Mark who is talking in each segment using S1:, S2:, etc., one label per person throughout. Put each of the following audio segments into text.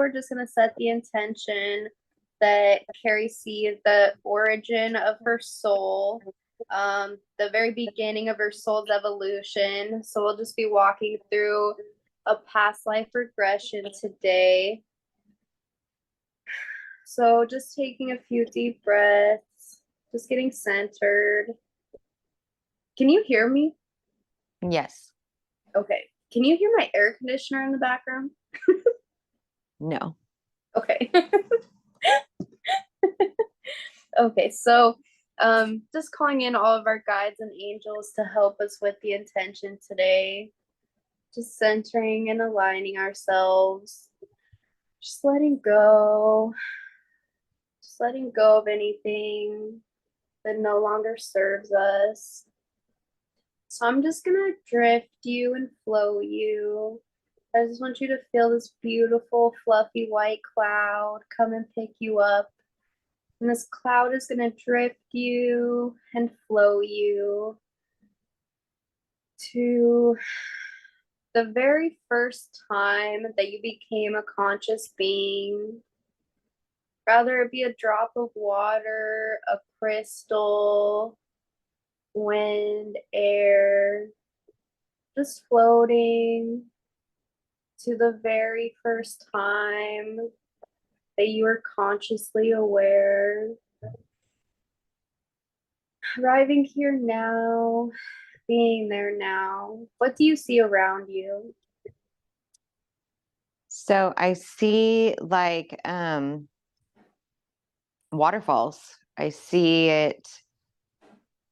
S1: we're just going to set the intention that Carrie sees the origin of her soul, the very beginning of her soul's evolution. So we'll just be walking through a past life regression today. So just taking a few deep breaths, just getting centered. Can you hear me?
S2: Yes.
S1: Okay. Can you hear my air conditioner in the background?
S2: No.
S1: Okay. Okay, so just calling in all of our guides and angels to help us with the intention today. Just centering and aligning ourselves. Just letting go. Just letting go of anything that no longer serves us. So I'm just gonna drift you and flow you. I just want you to feel this beautiful, fluffy white cloud come and pick you up. And this cloud is going to drift you and flow you to the very first time that you became a conscious being. Rather it be a drop of water, a crystal, wind, air, just floating to the very first time that you are consciously aware. Arriving here now, being there now. What do you see around you?
S2: So I see like waterfalls. I see it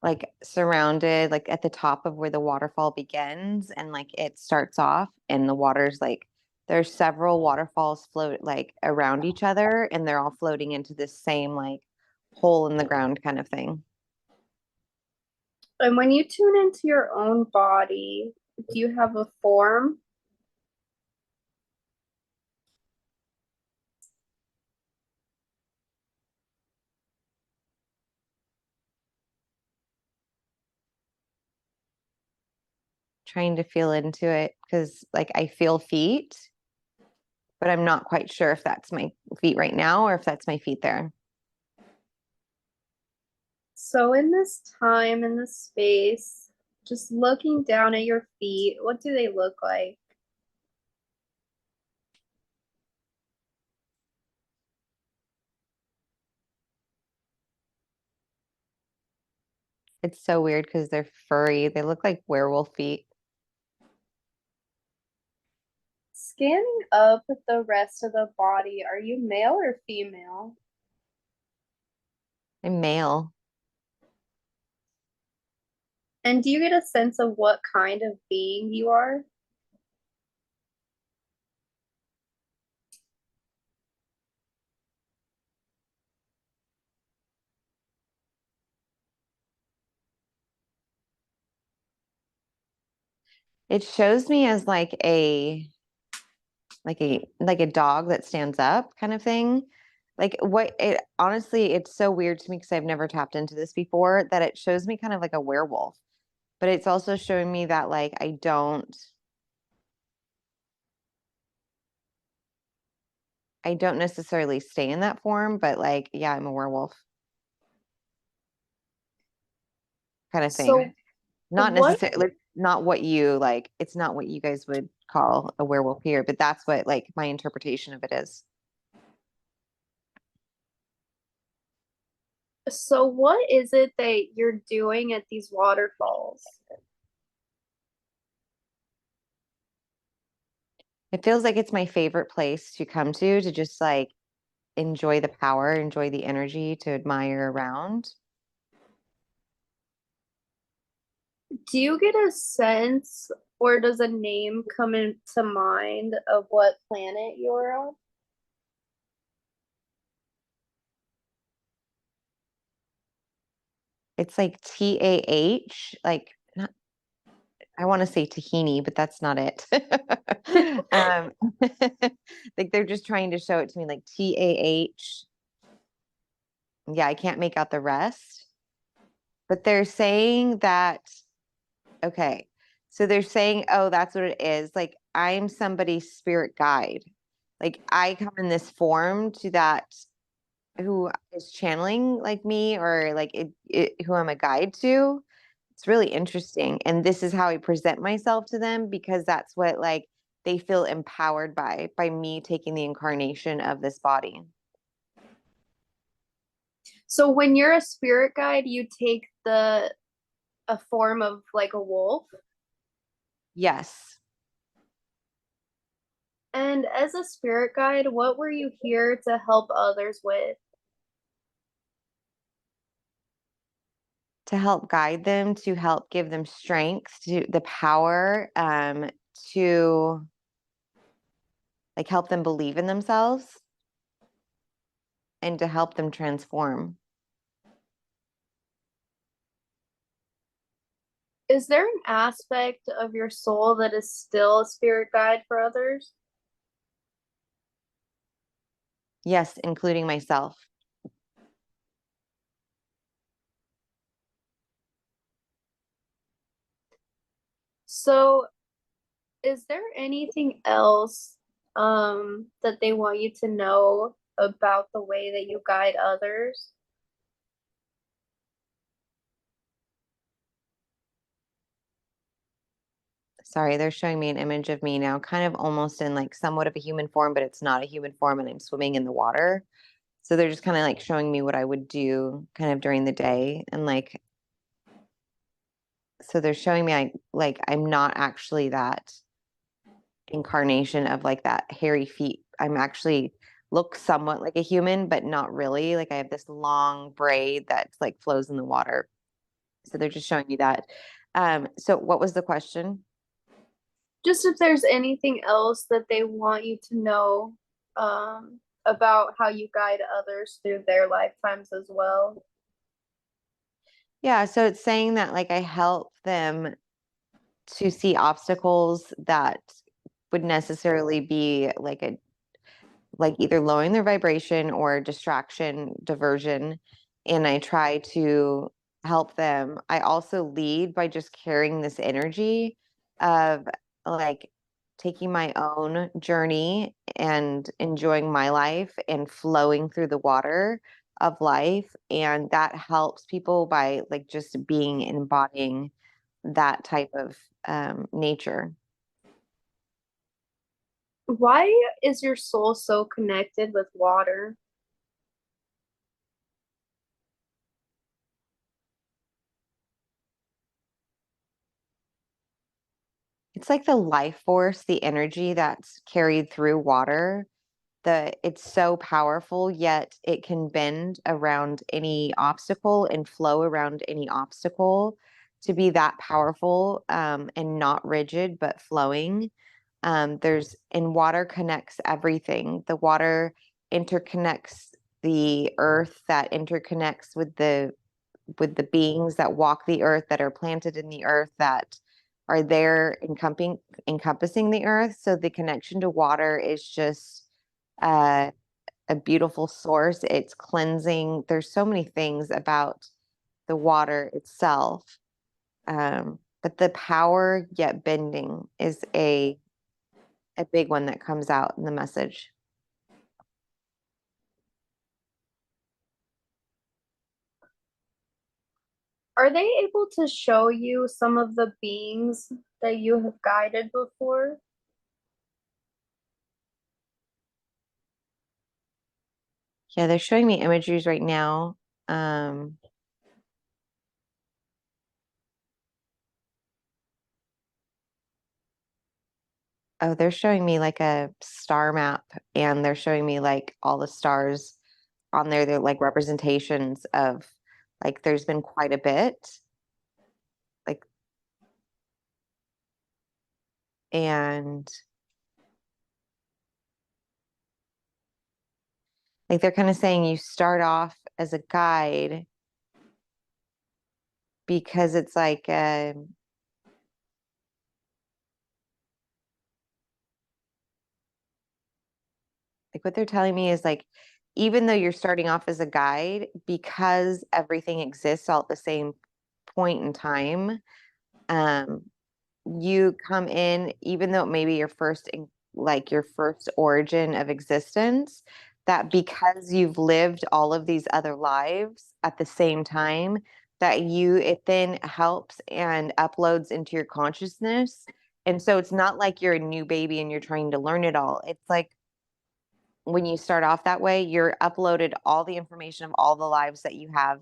S2: like surrounded, like at the top of where the waterfall begins, and like it starts off, and the water's like there's several waterfalls float like around each other, and they're all floating into this same like hole in the ground kind of thing.
S1: And when you tune into your own body, do you have a form?
S2: Trying to feel into it because like I feel feet, but I'm not quite sure if that's my feet right now or if that's my feet there.
S1: So in this time, in this space, just looking down at your feet, what do they look like?
S2: It's so weird because they're furry. They look like werewolf feet.
S1: Scanning up at the rest of the body, are you male or female?
S2: I'm male.
S1: And do you get a sense of what kind of being you are?
S2: It shows me as like a dog that stands up kind of thing. Like what it honestly, it's so weird to me because I've never tapped into this before that it shows me kind of like a werewolf. But it's also showing me that like I don't necessarily stay in that form, but like yeah, I'm a werewolf kind of
S1: So
S2: thing. Not
S1: what
S2: necessarily not what you like, it's not what you guys would call a werewolf here, but that's what like my interpretation of it is.
S1: So what is it that you're doing at these waterfalls?
S2: It feels like it's my favorite place to come to just like enjoy the power, enjoy the energy, to admire around.
S1: Do you get a sense or does a name come into mind of what planet you're on?
S2: It's like TAH, like not, I want to say tahini, but that's not it. um, like they're just trying to show it to me like TAH. Yeah, I can't make out the rest, but they're saying that, okay. So they're saying, oh, that's what it is. Like I'm somebody's spirit guide. like I come in this form to that who is channeling like me, or like who I'm a guide to. It's really interesting. And this is how I present myself to them, because that's what like they feel empowered by me taking the incarnation of this body.
S1: So when you're a spirit guide, you take the a form of like a wolf.
S2: Yes.
S1: And as a spirit guide, what were you here to help others with?
S2: To help guide them, to help give them strength, to the power, to like help them believe in themselves and to help them transform.
S1: Is there an aspect of your soul that is still a spirit guide for others?
S2: Yes, including myself.
S1: So, is there anything else that they want you to know about the way that you guide others?
S2: Sorry, they're showing me an image of me now, kind of almost in like somewhat of a human form, but it's not a human form, and I'm swimming in the water. So they're just kind of like showing me what I would do kind of during the day. And like, so they're showing me like I'm not actually that incarnation of like that hairy feet. I'm actually look somewhat like a human, but not really. Like I have this long braid that like flows in the water. So they're just showing me that. So what was the question?
S1: Just if there's anything else that they want you to know about how you guide others through their lifetimes as well.
S2: Yeah, so it's saying that like I help them to see obstacles that would necessarily be like either lowering their vibration or distraction, diversion. And I try to help them. I also lead by just carrying this energy of like taking my own journey and enjoying my life and flowing through the water of life. And that helps people by like just being embodying that type of nature.
S1: Why is your soul so connected with water?
S2: It's like the life force, the energy that's carried through water. It's so powerful, yet it can bend around any obstacle and flow around any obstacle to be that powerful, and not rigid, but flowing. And water connects everything. The water interconnects the earth, that interconnects with the beings that walk the earth, that are planted in the earth, that are there encompassing the earth. So the connection to water is just uh, a beautiful source. It's cleansing. There's so many things about the water itself. But the power yet bending is a big one that comes out in the message.
S1: Are they able to show you some of the beings that you have guided before?
S2: Yeah, they're showing me imageries right now. Um, oh, they're showing me like a star map, and they're showing me like all the stars on there. They're like representations of like there's been quite a bit. Like, and like they're kind of saying you start off as a guide because it's like what they're telling me is like even though you're starting off as a guide, because everything exists all at the same point in time, um, you come in, even though it may be your first like your first origin of existence, that because you've lived all of these other lives at the same time, that it then helps and uploads into your consciousness. And so it's not like you're a new baby and you're trying to learn it all. It's like when you start off that way, you're uploaded all the information of all the lives that you have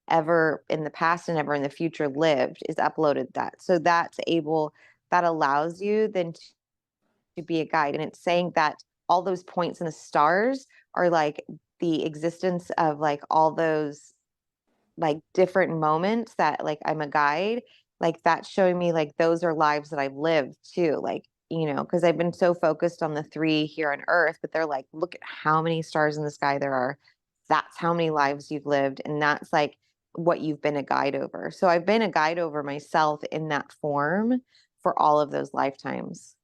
S2: ever in the past and ever in the future lived is uploaded that. So that allows you then to be a guide. And it's saying that all those points in the stars are like the existence of like all those like different moments that like I'm a guide, like that's showing me like those are lives that I've lived too. Like, because I've been so focused on the three here on Earth, but they're like, look at how many stars in the sky there are. That's how many lives you've lived. And that's like what you've been a guide over. So I've been a guide over myself in that form for all of those lifetimes.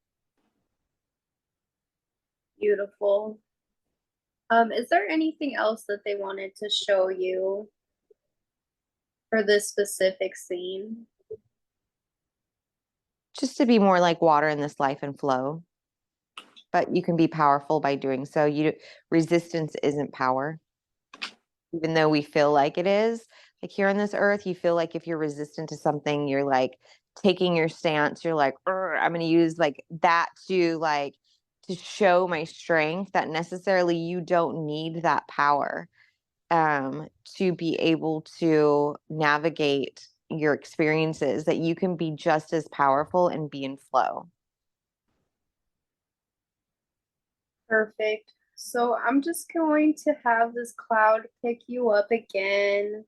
S1: Beautiful. Is there anything else that they wanted to show you for this specific scene?
S2: Just to be more like water in this life and flow. But you can be powerful by doing so. Resistance isn't power, even though we feel like it is. Like here on this earth, you feel like if you're resistant to something, you're like taking your stance. You're like, I'm going to use like that to show my strength. That necessarily you don't need that power to be able to navigate your experiences. That you can be just as powerful and be in flow.
S1: Perfect. So I'm just going to have this cloud pick you up again,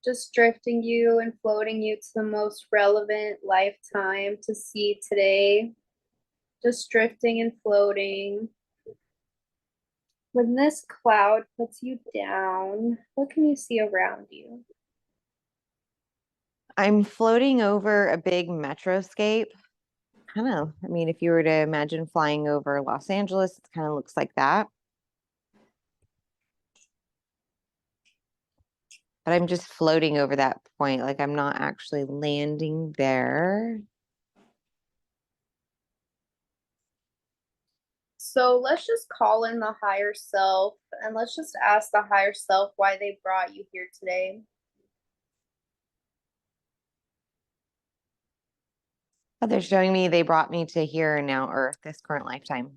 S1: just drifting you and floating you to the most relevant lifetime to see today. Just drifting and floating. When this cloud puts you down, what can you see around you?
S2: I'm floating over a big metroscape. I don't know. I mean, if you were to imagine flying over Los Angeles, it kind of looks like that. But I'm just floating over that point. Like I'm not actually landing there.
S1: So let's just call in the higher self and let's just ask the higher self why they brought you here today.
S2: But they're showing me they brought me to here and now Earth, this current lifetime.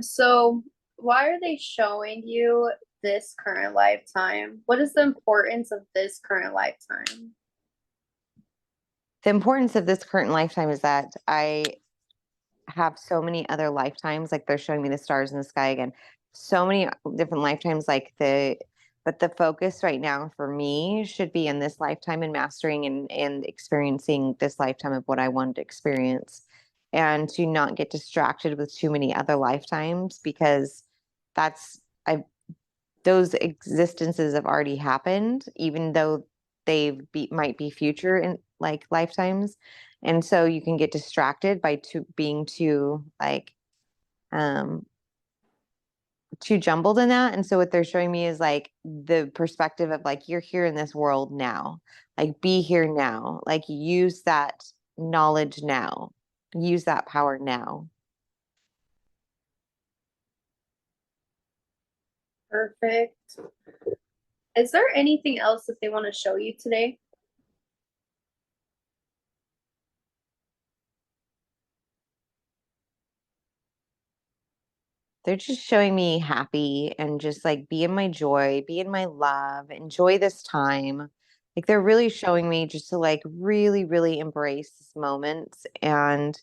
S1: So, why are they showing you this current lifetime? What is the importance of this current lifetime?
S2: The importance of this current lifetime is that I have so many other lifetimes. Like they're showing me the stars in the sky again. So many different lifetimes. But the focus right now for me should be in this lifetime and mastering and experiencing this lifetime of what I wanted to experience, and to not get distracted with too many other lifetimes because that's I those existences have already happened, even though might be future in like lifetimes. And so you can get distracted by being too like um too jumbled in that. And so what they're showing me is like the perspective of like you're here in this world now. Like be here now. Like use that knowledge now. Use that power now.
S1: Perfect. Is there anything else that they want to show you today?
S2: They're just showing me happy and just like be in my joy, be in my love, enjoy this time. Like they're really showing me just to like really, really embrace this moment. And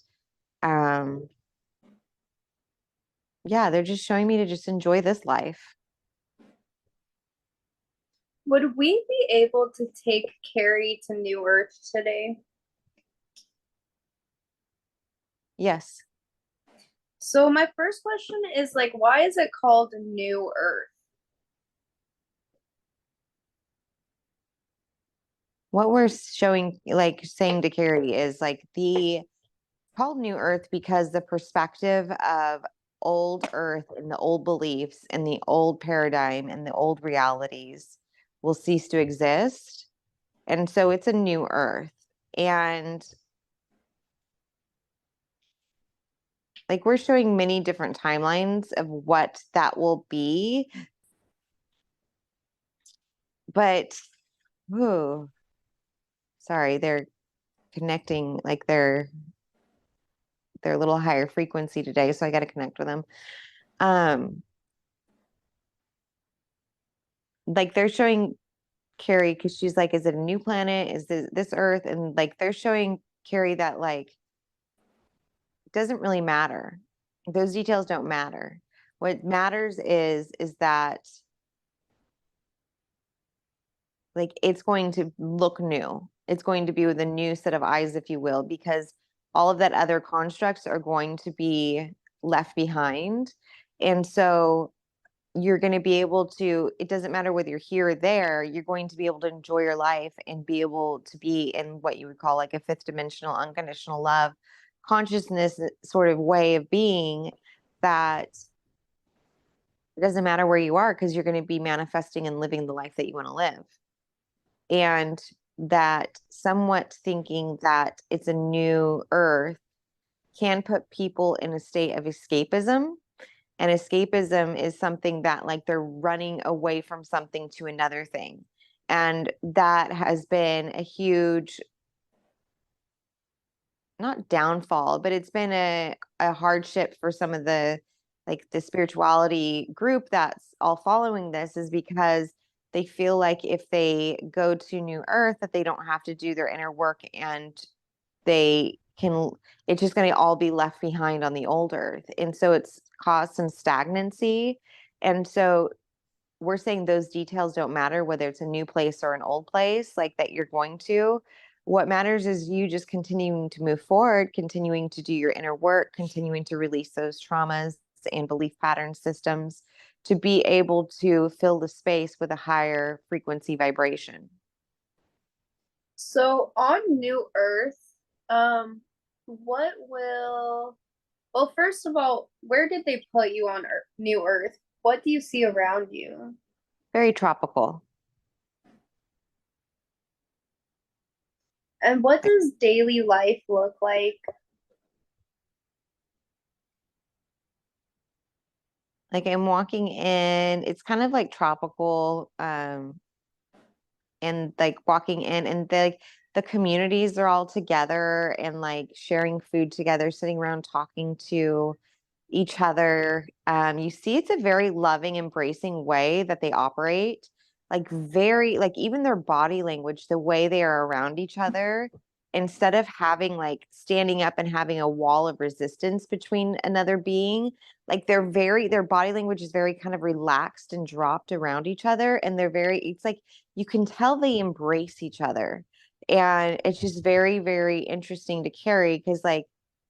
S2: um yeah, they're just showing me to just enjoy this life.
S1: Would we be able to take Carrie to New Earth today?
S2: Yes.
S1: So my first question is like, why is it called New Earth?
S2: What we're showing, like saying to Carrie is like the called New Earth because the perspective of old Earth and the old beliefs and the old paradigm and the old realities will cease to exist. And so it's a new Earth. And like we're showing many different timelines of what that will be. But ooh, sorry, they're connecting, like they're a little higher frequency today, so I got to connect with them. Um, like they're showing Carrie, because she's like, is it a new planet? Is this Earth? And like they're showing Carrie that like it doesn't really matter. Those details don't matter. What matters is that like it's going to look new. It's going to be with a new set of eyes, if you will, because all of that other constructs are going to be left behind. And so you're going to be able to, it doesn't matter whether you're here or there, you're going to be able to enjoy your life and be able to be in what you would call like a fifth dimensional unconditional love consciousness sort of way of being, that it doesn't matter where you are because you're going to be manifesting and living the life that you want to live. And that somewhat thinking that it's a new earth can put people in a state of escapism. And escapism is something that like they're running away from something to another thing. And that has been a huge, not downfall, but it's been a hardship for some of the like the spirituality group that's all following this, is because they feel like if they go to New Earth that they don't have to do their inner work, and they can, it's just going to all be left behind on the old Earth. And so it's caused some stagnancy. And so we're saying those details don't matter, whether it's a new place or an old place like that you're going to. What matters is you just continuing to move forward, continuing to do your inner work, continuing to release those traumas and belief pattern systems to be able to fill the space with a higher frequency vibration.
S1: So on New Earth, what will, well, first of all, where did they put you on Earth, New Earth? What do you see around you?
S2: Very tropical.
S1: And what does daily life look like?
S2: Like I'm walking in, it's kind of like tropical, and like walking in, and the communities are all together and like sharing food together, sitting around talking to each other. You see, it's a very loving, embracing way that they operate. Like very, like even their body language, the way they are around each other, instead of having like standing up and having a wall of resistance between another being, like their body language is very kind of relaxed and dropped around each other. And they're very, it's like you can tell they embrace each other. And it's just very, very interesting to carry because like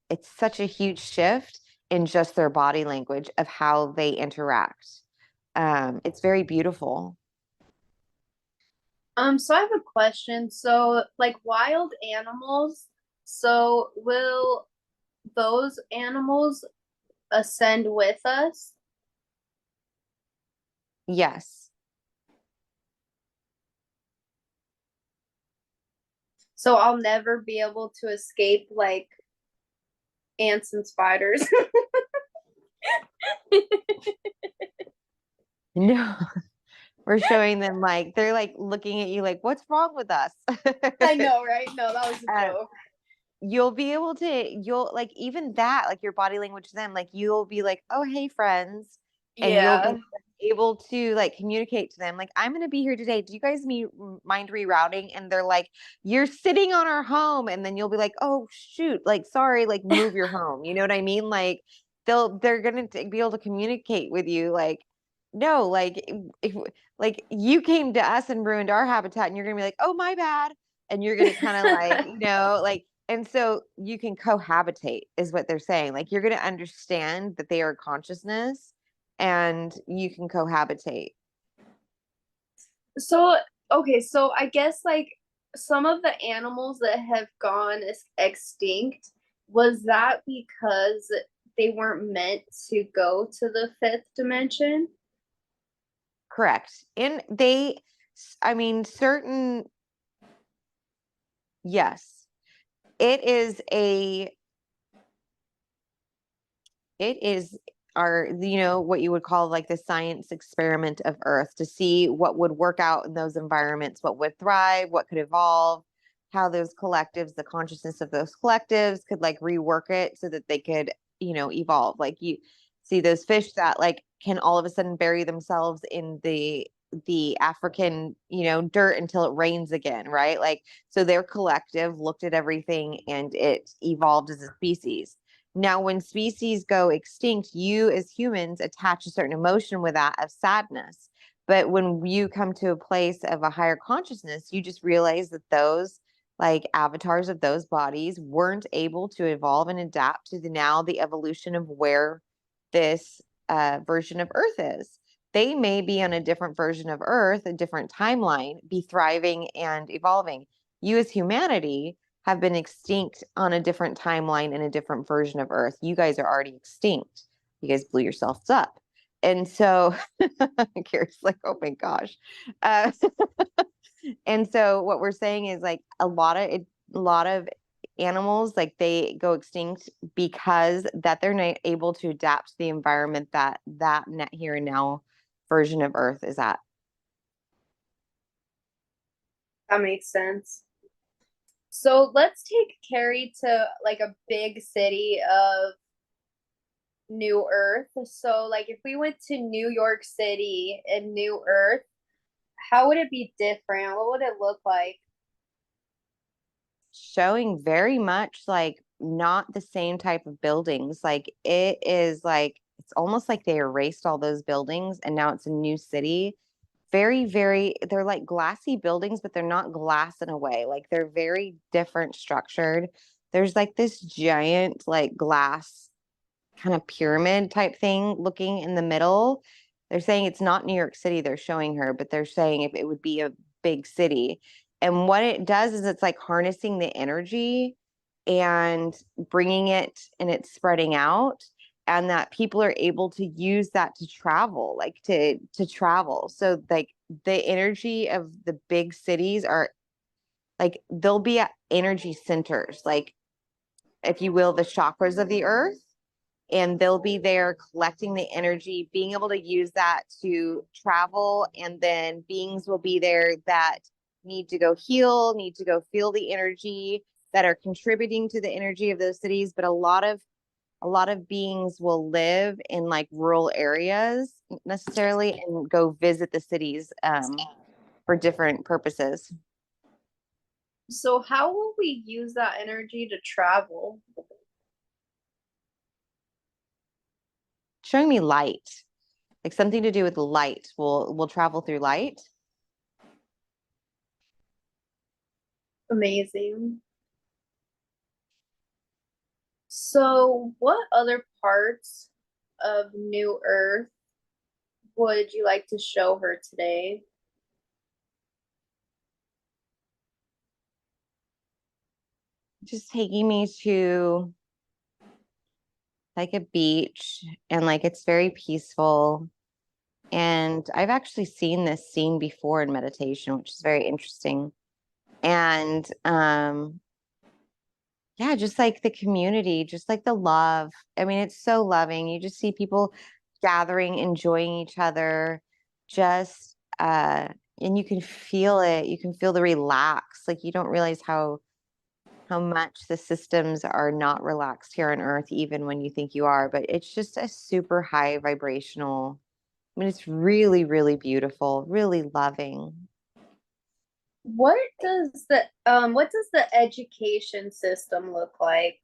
S2: it's such a huge shift in just their body language of how they interact. It's very beautiful.
S1: So I have a question. So, like wild animals, so will those animals ascend with us?
S2: Yes.
S1: So I'll never be able to escape like ants and spiders.
S2: No, we're showing them like they're like looking at you like, what's wrong with us?
S1: I know, right? No, that was a
S2: uh,
S1: joke.
S2: you'll be able to, you'll like even that, like your body language to them, like you'll be like, oh, hey, friends. And you'll be
S1: Yeah.
S2: able to like communicate to them, like, I'm going to be here today. Do you guys mind rerouting? And they're like, you're sitting on our home. And then you'll be like, oh, shoot, like, sorry, like, move your home. You know what I mean? Like, they're going to be able to communicate with you. Like, no, like, if, like, you came to us and ruined our habitat, and you're going to be like, oh, my bad. And you're going to kind of like, like, and so you can cohabitate is what they're saying. Like you're going to understand that they are consciousness and you can cohabitate.
S1: So, okay, so I guess like some of the animals that have gone extinct, was that because they weren't meant to go to the fifth dimension?
S2: Correct. I mean, certain, yes. It is our, what you would call like the science experiment of Earth, to see what would work out in those environments, what would thrive, what could evolve, how those collectives, the consciousness of those collectives could like rework it so that they could, evolve. Like you see those fish that like can all of a sudden bury themselves in the African, dirt until it rains again, right? Like, so their collective looked at everything and it evolved as a species. Now, when species go extinct, you as humans attach a certain emotion with that of sadness. But when you come to a place of a higher consciousness, you just realize that those like avatars of those bodies weren't able to evolve and adapt to the evolution of where this version of Earth is. They may be on a different version of Earth, a different timeline, be thriving and evolving. You as humanity have been extinct on a different timeline in a different version of Earth. You guys are already extinct. You guys blew yourselves up. And so Carrie's like, oh my gosh. Uh, and so what we're saying is like a lot of animals, like they go extinct because that they're not able to adapt to the environment that net here and now version of Earth is at.
S1: That makes sense. So let's take Carrie to like a big city of New Earth. So like if we went to New York City and New Earth, how would it be different? What would it look like?
S2: Showing very much like not the same type of buildings. Like it is like it's almost like they erased all those buildings and now it's a new city. Very, very, they're like glassy buildings, but they're not glass in a way. Like they're very different structured. There's like this giant like glass kind of pyramid type thing looking in the middle. They're saying it's not New York City they're showing her, but they're saying if it would be a big city. And what it does is it's like harnessing the energy and bringing it and it's spreading out, and that people are able to use that to travel, like to travel. So like the energy of the big cities are like they'll be at energy centers, like if you will, the chakras of the earth, and they'll be there collecting the energy, being able to use that to travel. And then beings will be there that need to go heal, need to go feel the energy, that are contributing to the energy of those cities. But a lot of beings will live in like rural areas necessarily and go visit the cities for different purposes.
S1: So how will we use that energy to travel?
S2: Showing me light, like something to do with light. We'll travel through light.
S1: Amazing. So what other parts of New Earth would you like to show her today?
S2: Just taking me to like a beach, and like it's very peaceful. And I've actually seen this scene before in meditation, which is very interesting. And yeah, just like the community, just like the love. I mean, it's so loving. You just see people gathering, enjoying each other, just and you can feel it. You can feel the relax. Like you don't realize how much the systems are not relaxed here on earth, even when you think you are. But it's just a super high vibrational. I mean, it's really, really beautiful, really loving.
S1: What does the education system look like?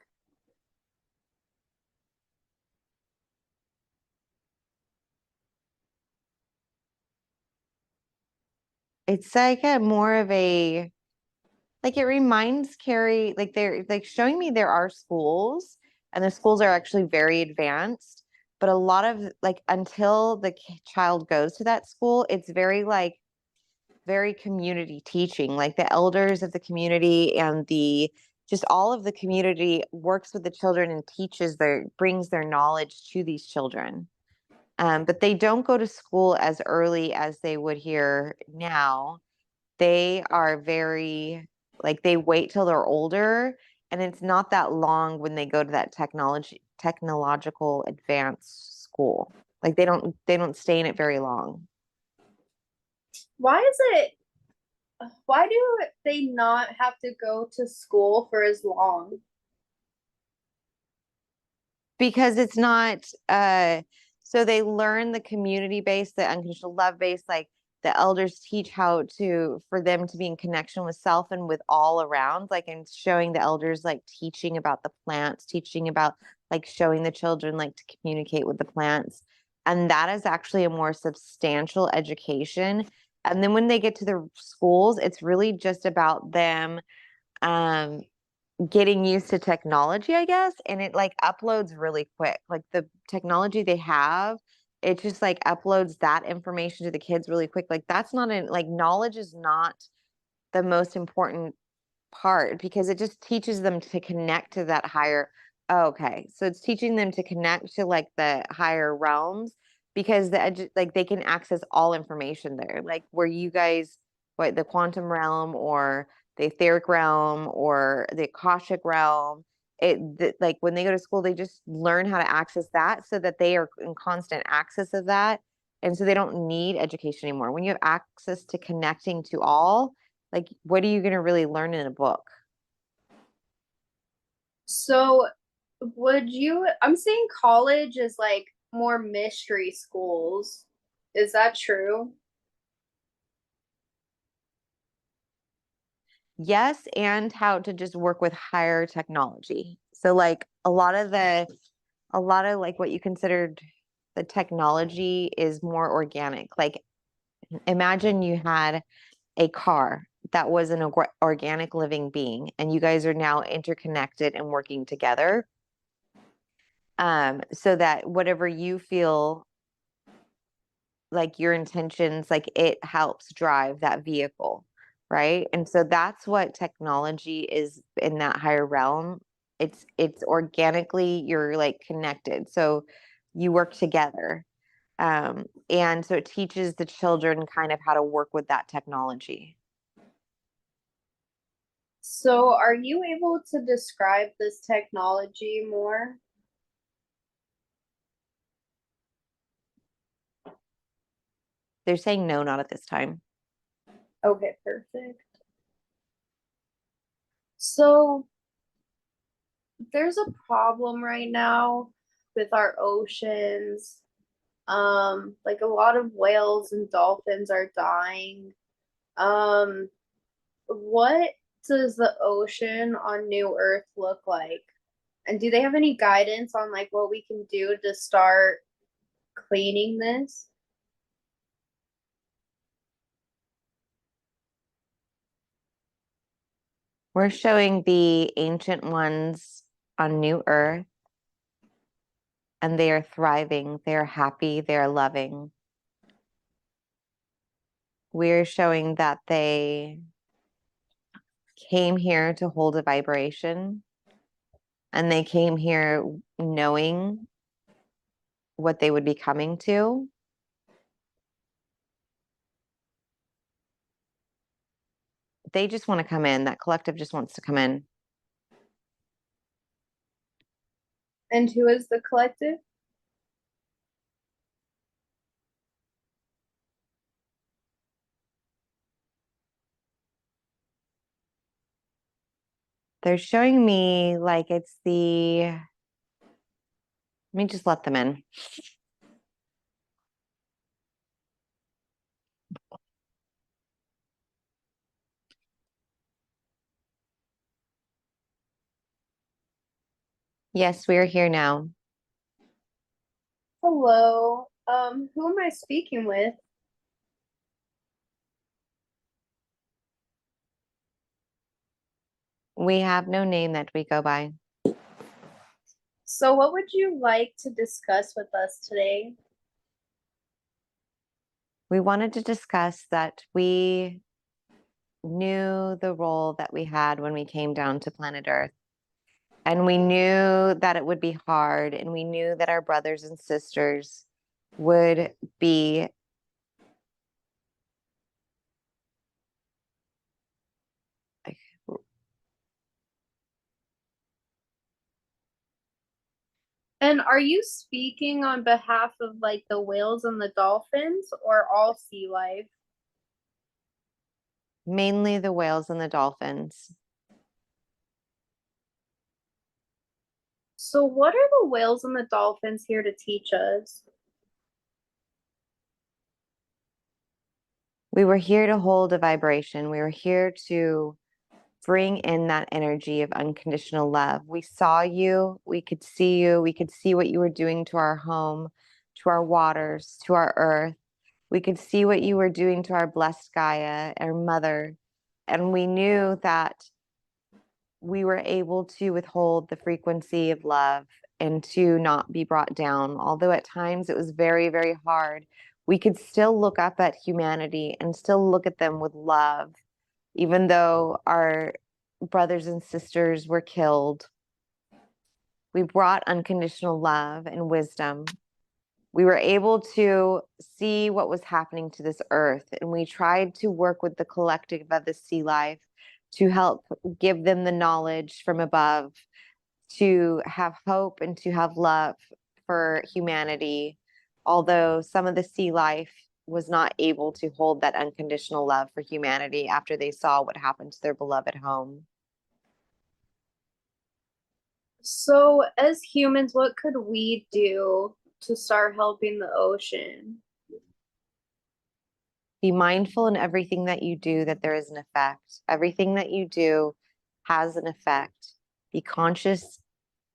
S2: It's like a more of a, like it reminds Carrie, like they're like showing me there are schools, and the schools are actually very advanced, but a lot of like until the child goes to that school, it's very like very community teaching. Like the elders of the community and the just all of the community works with the children and teaches their brings their knowledge to these children. But they don't go to school as early as they would here now. They are very like they wait till they're older and it's not that long when they go to that technological advanced school. Like they don't stay in it very long.
S1: Why is it why do they not have to go to school for as long?
S2: Because it's not so they learn the community base, the unconditional love base, like the elders teach how to for them to be in connection with self and with all around, like, and showing the elders, like teaching about the plants, teaching about, like, showing the children, like, to communicate with the plants. And that is actually a more substantial education. And then when they get to the schools, it's really just about them um getting used to technology, I guess, and it, like, uploads really quick. Like, the technology they have, it just, like, uploads that information to the kids really quick. Like, that's not an like, knowledge is not the most important part, because it just teaches them to connect to that higher. Oh, okay. So it's teaching them to connect to, like, the higher realms, because like, they can access all information there. Like, where you guys, what, the quantum realm or the etheric realm or the Akashic realm, like, when they go to school, they just learn how to access that so that they are in constant access of that. And so they don't need education anymore. When you have access to connecting to all, like, what are you going to really learn in a book?
S1: So would you I'm saying college is like more mystery schools. Is that true?
S2: Yes, and how to just work with higher technology. So, like, a lot of, like, what you considered the technology is more organic. Like, imagine you had a car that was an organic living being, and you guys are now interconnected and working together. So that whatever you feel, like, your intentions, like, it helps drive that vehicle, right? And so that's what technology is in that higher realm. It's organically, you're, like, connected, so you work together. And so it teaches the children kind of how to work with that technology.
S1: So are you able to describe this technology more?
S2: They're saying no, not at this time.
S1: Okay, perfect. So there's a problem right now with our oceans. Like a lot of whales and dolphins are dying. Um, what does the ocean on New Earth look like? And do they have any guidance on like what we can do to start cleaning this?
S2: We're showing the ancient ones on New Earth, and they are thriving, they are happy, they are loving. We're showing that they came here to hold a vibration, and they came here knowing what they would be coming to. They just want to come in. That collective just wants to come in.
S1: And who is the collective?
S2: They're showing me like it's let me just let them in. Yes, we are here now.
S1: Hello. Who am I speaking with?
S2: We have no name that we go by.
S1: So what would you like to discuss with us today?
S2: We wanted to discuss that we knew the role that we had when we came down to planet Earth. And we knew that it would be hard, and we knew that our brothers and sisters would be like,
S1: And are you speaking on behalf of like the whales and the dolphins or all sea life?
S2: Mainly the whales and the dolphins.
S1: So, what are the whales and the dolphins here to teach us?
S2: We were here to hold a vibration. We were here to bring in that energy of unconditional love. We saw you, we could see you, we could see what you were doing to our home, to our waters, to our earth. We could see what you were doing to our blessed Gaia, our mother. And we knew that we were able to withhold the frequency of love and to not be brought down. Although at times it was very, very hard, we could still look up at humanity and still look at them with love, even though our brothers and sisters were killed. We brought unconditional love and wisdom. We were able to see what was happening to this earth, and we tried to work with the collective of the sea life to help give them the knowledge from above, to have hope and to have love for humanity. Although some of the sea life was not able to hold that unconditional love for humanity after they saw what happened to their beloved home.
S1: So, as humans, what could we do to start helping the ocean?
S2: Be mindful in everything that you do that there is an effect. Everything that you do has an effect. Be conscious,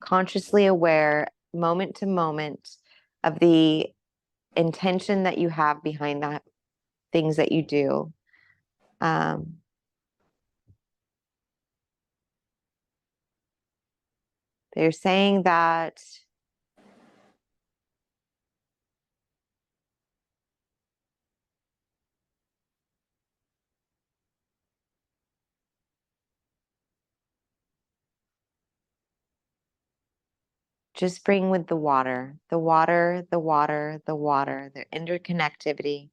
S2: consciously aware, moment to moment, of the intention that you have behind that things that you do. Um, they're saying that just bring with the water, the water, the water, the water, the interconnectivity.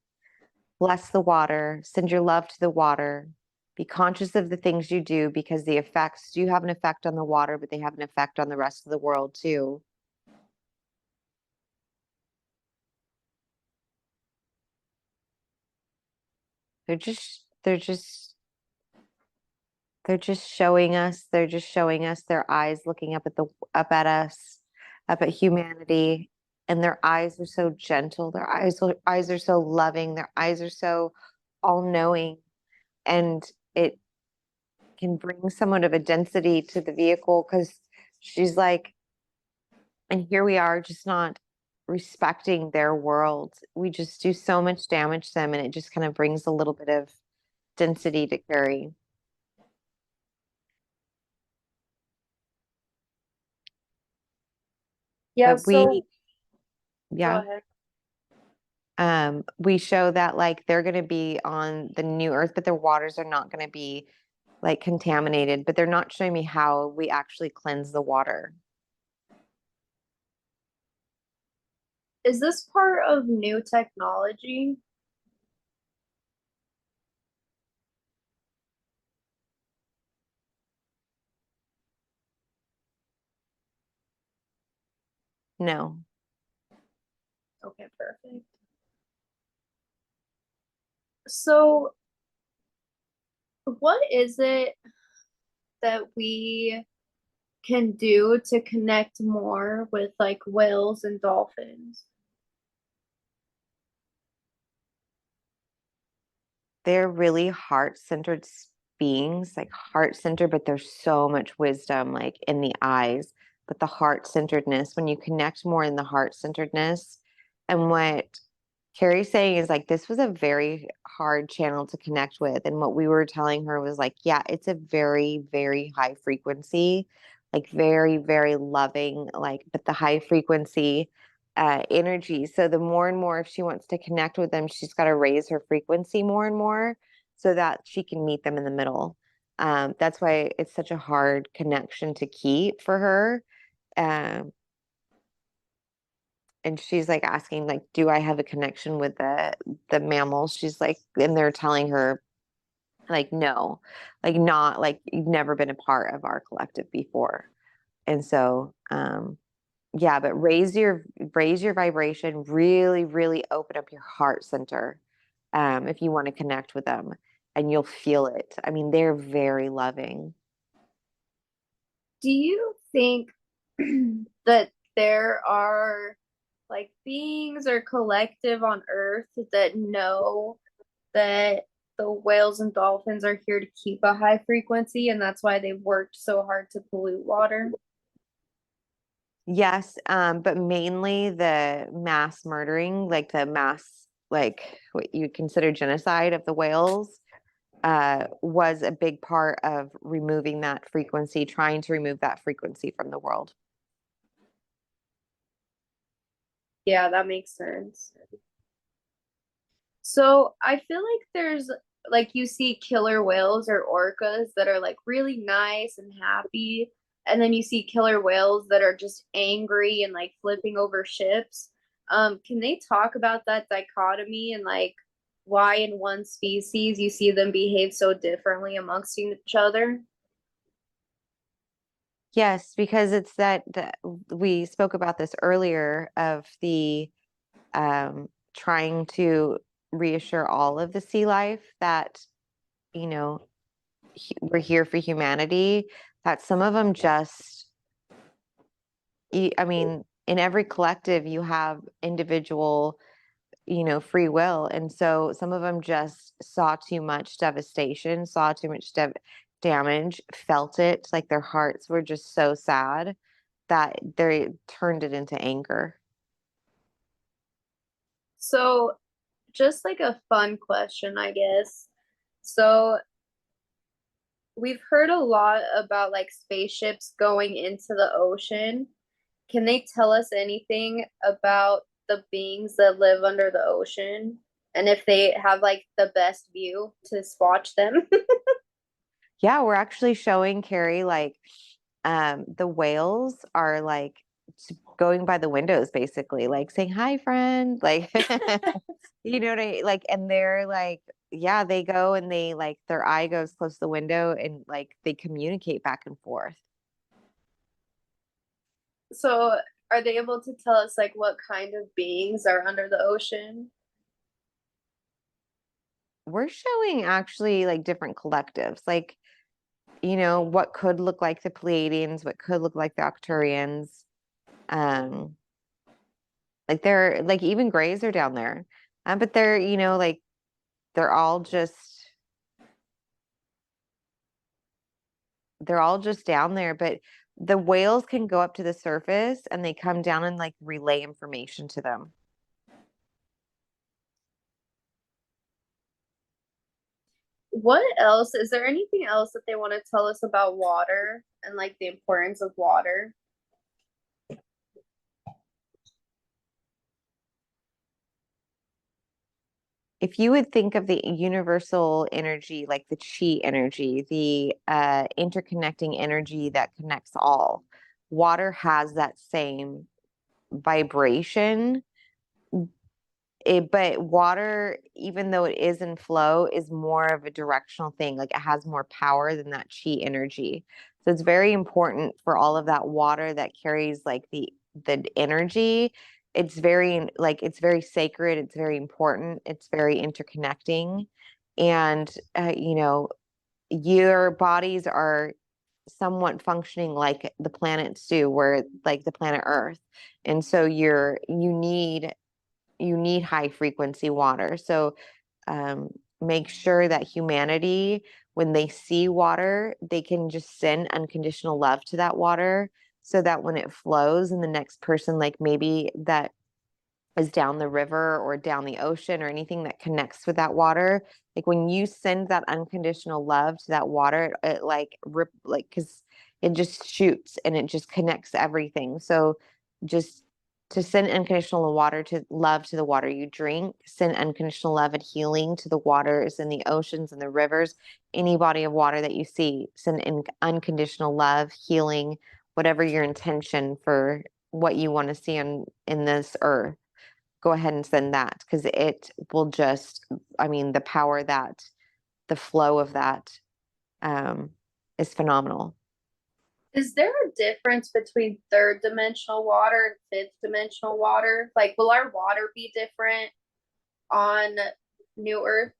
S2: Bless the water, send your love to the water. Be conscious of the things you do because the effects do have an effect on the water, but they have an effect on the rest of the world too. They're just showing us, their eyes looking up at us, up at humanity, and their eyes are so gentle, eyes are so loving, their eyes are so all-knowing, and it can bring somewhat of a density to the vehicle because she's like, and here we are just not respecting their world. We just do so much damage to them, and it just kind of brings a little bit of density to Carrie.
S1: Yeah,
S2: But
S1: so go
S2: yeah,
S1: ahead.
S2: we show that like they're going to be on the new earth, but their waters are not going to be like contaminated, but they're not showing me how we actually cleanse the water.
S1: Is this part of new technology?
S2: No,
S1: Okay, perfect. So, what is it that we can do to connect more with like whales and dolphins?
S2: they're really heart-centered beings, like heart-centered, but there's so much wisdom like in the eyes. But the heart-centeredness, when you connect more in the heart-centeredness, and what Carrie's saying is like this was a very hard channel to connect with. And what we were telling her was like, yeah, it's a very, very high frequency, like very, very loving, like, but the high frequency energy. So the more and more, if she wants to connect with them, she's got to raise her frequency more and more so that she can meet them in the middle. That's why it's such a hard connection to keep for her. Um, and she's like asking, like, do I have a connection with the mammals? She's like, and they're telling her, like, no, like not like you've never been a part of our collective before. And so Yeah, but raise your vibration, really, really open up your heart center, if you want to connect with them, and you'll feel it. I mean, they're very loving.
S1: Do you think that there are like beings or collective on Earth that know that the whales and dolphins are here to keep a high frequency and that's why they've worked so hard to pollute water?
S2: Yes, but mainly the mass murdering, like the mass, like what you consider genocide of the whales, was a big part of removing that frequency, trying to remove that frequency from the world.
S1: Yeah, that makes sense. So I feel like there's like you see killer whales or orcas that are like really nice and happy, and then you see killer whales that are just angry and like flipping over ships. Can they talk about that dichotomy and like why in one species you see them behave so differently amongst each other?
S2: Yes, because it's that we spoke about this earlier of the trying to reassure all of the sea life that, you know, we're here for humanity, that some of them just, I mean, in every collective, you have individual, free will. And so some of them just saw too much devastation, saw too much damage, felt it, like their hearts were just so sad that they turned it into anger.
S1: So just like a fun question, I guess. So we've heard a lot about like spaceships going into the ocean. Can they tell us anything about the beings that live under the ocean and if they have like the best view to watch them?
S2: Yeah, we're actually showing Carrie like the whales are like going by the windows basically, like saying hi friend, like you know what like, and they're like, yeah, they go and they like their eye goes close to the window and like they communicate back and forth.
S1: So, are they able to tell us like what kind of beings are under the ocean?
S2: We're showing actually like different collectives, like, what could look like the Pleiadians, what could look like the Arcturians. Um, like they're like even grays are down there. But they're, like they're all just down there. But the whales can go up to the surface and they come down and like relay information to them.
S1: What else? Is there anything else that they want to tell us about water and like the importance of water?
S2: If you would think of the universal energy, like the chi energy, the interconnecting energy that connects all, water has that same vibration. But water, even though it is in flow, is more of a directional thing. Like it has more power than that chi energy. So it's very important for all of that water that carries like the energy. It's very sacred. It's very important. It's very interconnecting, and your bodies are somewhat functioning like the planets do, where like the planet Earth, and so you need high frequency water. So um, make sure that humanity, when they see water, they can just send unconditional love to that water so that when it flows and the next person, like maybe that is down the river or down the ocean or anything that connects with that water, like when you send that unconditional love to that water, it like rip, like, because it just shoots and it just connects everything. So just to send unconditional water to love to the water you drink, send unconditional love and healing to the waters and the oceans and the rivers, any body of water that you see, send unconditional love, healing, whatever your intention for what you want to see in this earth. Go ahead and send that, because it will just, I mean, the flow of that, um, is phenomenal.
S1: Is there a difference between third dimensional water and fifth dimensional water? Like, will our water be different on New Earth?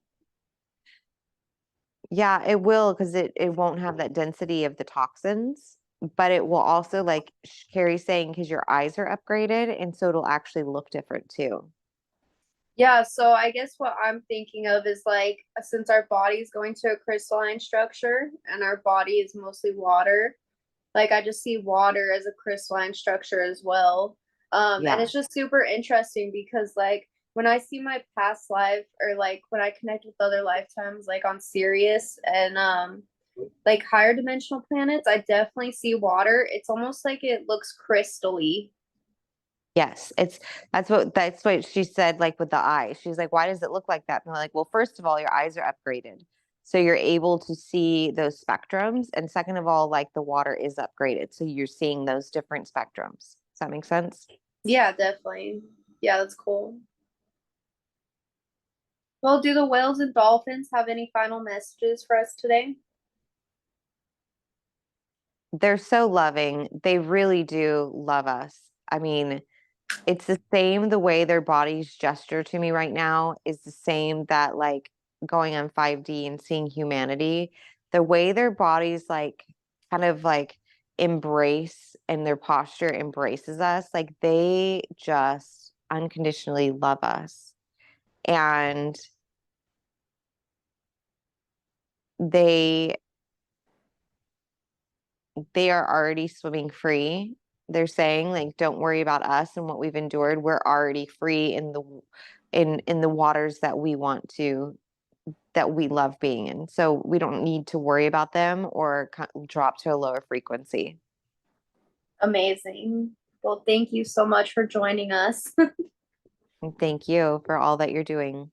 S2: Yeah, it will because it won't have that density of the toxins, but it will also like Carrie's saying because your eyes are upgraded, and so it'll actually look different too.
S1: Yeah, so I guess what I'm thinking of is like since our body is going to a crystalline structure and our body is mostly water, like I just see water as a crystalline structure as well. And
S2: Yeah.
S1: it's just super interesting because like when I see my past life or like when I connect with other lifetimes like on Sirius and like higher dimensional planets, I definitely see water. It's almost like it looks crystally.
S2: Yes, that's what she said, like with the eyes. She's like, why does it look like that? And they're like, well, first of all, your eyes are upgraded. So you're able to see those spectrums. And second of all, like the water is upgraded. So you're seeing those different spectrums. Does that make sense?
S1: Yeah, definitely. Yeah, that's cool. Well, do the whales and dolphins have any final messages for us today?
S2: They're so loving. They really do love us. I mean, it's the same the way their bodies gesture to me right now is the same that like going on 5D and seeing humanity. The way their bodies like kind of like embrace and their posture embraces us, like they just unconditionally love us. And they they are already swimming free. They're saying like don't worry about us and what we've endured. We're already free in the in the waters that we want to that we love being in. So we don't need to worry about them or drop to a lower frequency.
S1: Amazing. Well, thank you so much for joining us.
S2: And thank you for all that you're doing.